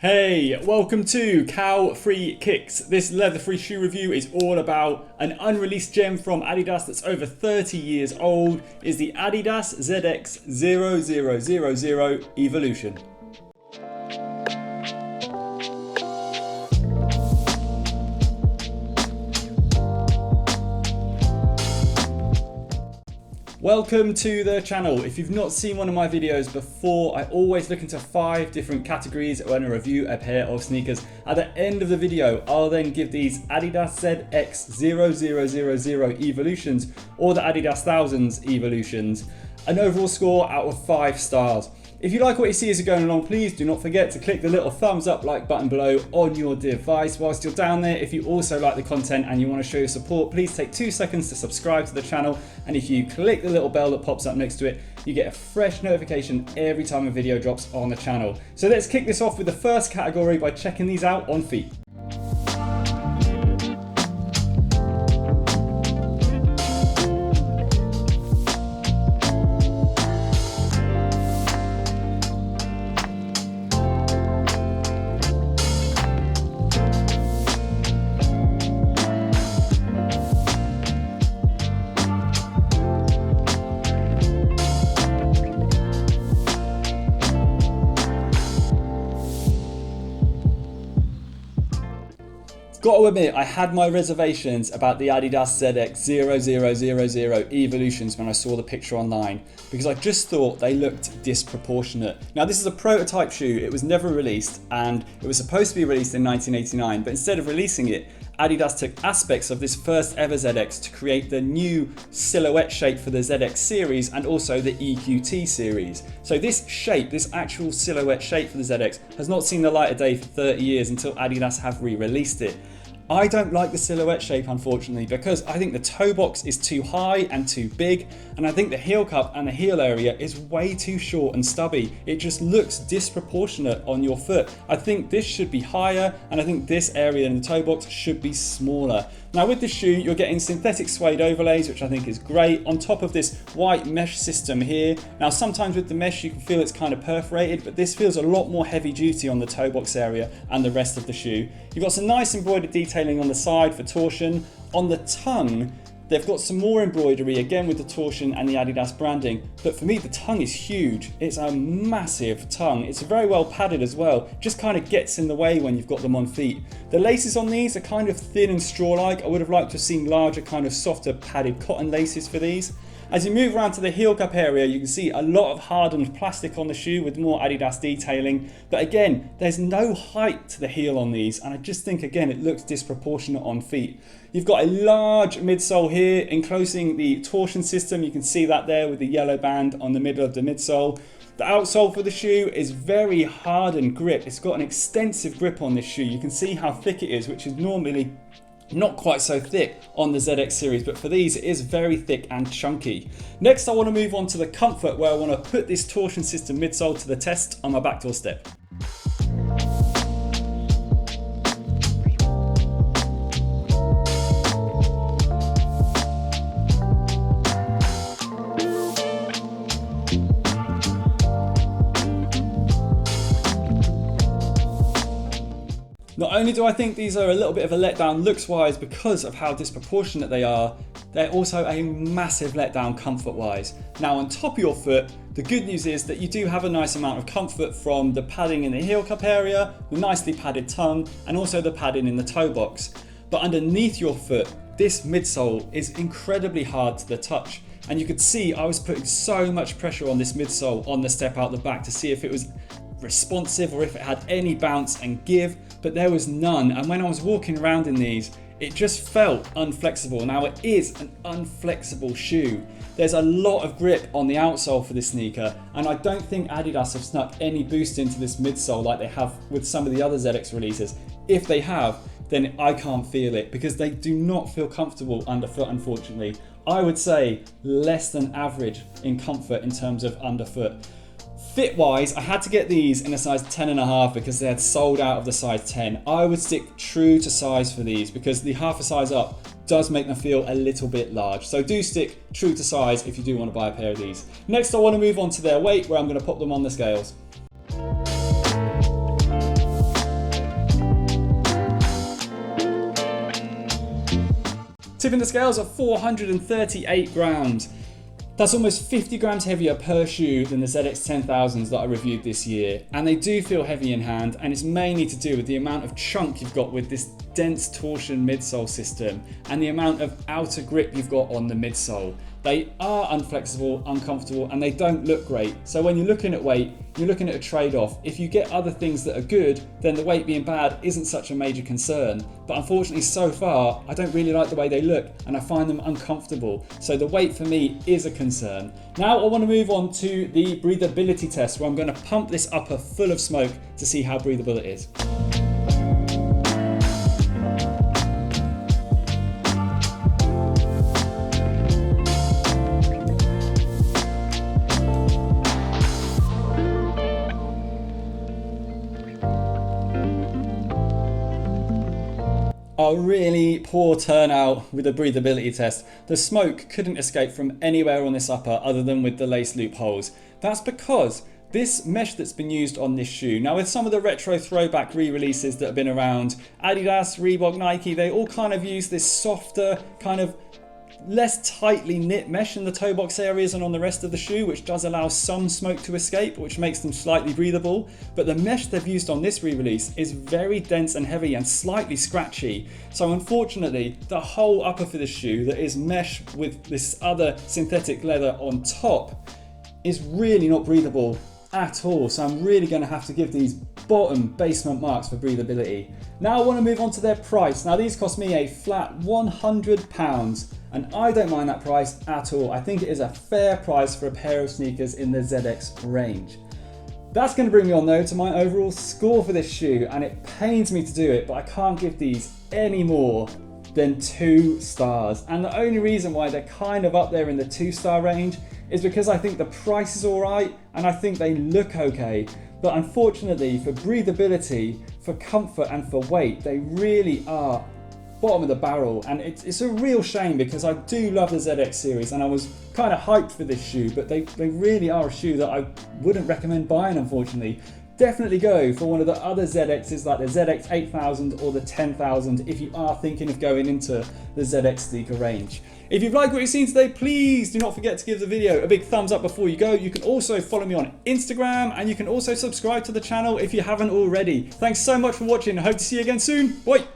Hey, welcome to Cow Free Kicks. This leather-free shoe review is all about an unreleased gem from Adidas that's over 30 years old. Is the ADIDAS ZX0000 EVOLUTION. Welcome to the channel. If you've not seen one of my videos before, I always look into 5 different categories when I review a pair of sneakers. At the end of the video, I'll then give these ADIDAS ZX0000 Evolutions or the ADIDAS ZX0000 Evolutions an overall score out of 5 stars. If you like what you see as you're going along, please do not forget to click the little thumbs up like button below on your device. Whilst you're down there, if you also like the content and you want to show your support, please take 2 seconds to subscribe to the channel. And if you click the little bell that pops up next to it, you get a fresh notification every time a video drops on the channel. So let's kick this off with the first category by checking these out on feet. Got to admit, I had my reservations about the ADIDAS ZX0000 Evolutions when I saw the picture online, because I just thought they looked disproportionate. Now this is a prototype shoe, it was never released, and it was supposed to be released in 1989, but instead of releasing it, Adidas took aspects of this first ever ZX to create the new silhouette shape for the ZX series and also the EQT series. So this shape, this actual silhouette shape for the ZX has not seen the light of day for 30 years until Adidas have re-released it. I don't like the silhouette shape, unfortunately, because I think the toe box is too high and too big, and I think the heel cup and the heel area is way too short and stubby. It just looks disproportionate on your foot. I think this should be higher, and I think this area in the toe box should be smaller. Now with this shoe, you're getting synthetic suede overlays, which I think is great, on top of this white mesh system here. Now sometimes with the mesh you can feel it's kind of perforated, but this feels a lot more heavy duty on the toe box area and the rest of the shoe. You've got some nice embroidered detailing on the side for torsion. On the tongue, they've got some more embroidery, again with the torsion and the Adidas branding, but for me the tongue is huge. It's a massive tongue. It's very well padded as well. Just kind of gets in the way when you've got them on feet. The laces on these are kind of thin and straw-like. I would have liked to have seen larger, kind of softer padded cotton laces for these. As you move around to the heel cup area, you can see a lot of hardened plastic on the shoe with more Adidas detailing. But again, there's no height to the heel on these, and I just think again it looks disproportionate on feet. You've got a large midsole here enclosing the torsion system. You can see that there with the yellow band on the middle of the midsole. The outsole for the shoe is very hardened grip. It's got an extensive grip on this shoe. You can see how thick it is, which is normally not quite so thick on the ZX series, but for these it is very thick and chunky. Next I want to move on to the comfort, where I want to put this torsion system midsole to the test on my backdoor step. Not only do I think these are a little bit of a letdown looks wise because of how disproportionate they are, they're also a massive letdown comfort wise. Now on top of your foot, the good news is that you do have a nice amount of comfort from the padding in the heel cup area, the nicely padded tongue, and also the padding in the toe box. But underneath your foot, this midsole is incredibly hard to the touch. And you could see I was putting so much pressure on this midsole on the step out the back to see if it was responsive or if it had any bounce and give, but there was none. And when I was walking around in these, it just felt unflexible. Now it is an unflexible shoe. There's a lot of grip on the outsole for this sneaker, and I don't think Adidas have snuck any boost into this midsole like they have with some of the other ZX releases. If they have, then I can't feel it because they do not feel comfortable underfoot, unfortunately. I would say less than average in comfort in terms of underfoot. Fit wise, I had to get these in a size 10.5 because they had sold out of the size 10. I would stick true to size for these because the half a size up does make them feel a little bit large. So do stick true to size if you do want to buy a pair of these. Next I want to move on to their weight, where I'm going to pop them on the scales. Tipping the scales at 438 grams. That's almost 50 grams heavier per shoe than the ZX10000s that I reviewed this year. And they do feel heavy in hand, and it's mainly to do with the amount of chunk you've got with this dense torsion midsole system and the amount of outer grip you've got on the midsole. They are unflexible, uncomfortable, and they don't look great. So when you're looking at weight, you're looking at a trade-off. If you get other things that are good, then the weight being bad isn't such a major concern. But unfortunately, so far, I don't really like the way they look and I find them uncomfortable. So the weight for me is a concern. Now I want to move on to the breathability test, where I'm going to pump this upper full of smoke to see how breathable it is. A really poor turnout with the breathability test. The smoke couldn't escape from anywhere on this upper other than with the lace loopholes. That's because this mesh that's been used on this shoe, now with some of the retro throwback re-releases that have been around, Adidas, Reebok, Nike, they all kind of use this softer, kind of less tightly knit mesh in the toe box areas and on the rest of the shoe, which does allow some smoke to escape, which makes them slightly breathable. But the mesh they've used on this re-release is very dense and heavy and slightly scratchy. So unfortunately, the whole upper for this shoe that is mesh with this other synthetic leather on top is really not breathable at all. So I'm really going to have to give these bottom basement marks for breathability. Now I want to move on to their price. Now these cost me a flat £100. And I don't mind that price at all. I think it is a fair price for a pair of sneakers in the ZX range. That's going to bring me on though to my overall score for this shoe, and it pains me to do it, but I can't give these any more than 2 stars. And the only reason why they're kind of up there in the 2-star range is because I think the price is alright and I think they look okay. But unfortunately, for breathability, for comfort and for weight, they really are bottom of the barrel, and it's a real shame because I do love the ZX series and I was kind of hyped for this shoe, but they really are a shoe that I wouldn't recommend buying, unfortunately. Definitely go for one of the other ZXs like the ZX8000 or the 10000 if you are thinking of going into the ZX sneaker range. If you've liked what you've seen today, please do not forget to give the video a big thumbs up before you go. You can also follow me on Instagram, and you can also subscribe to the channel if you haven't already. Thanks so much for watching. I hope to see you again soon. Bye.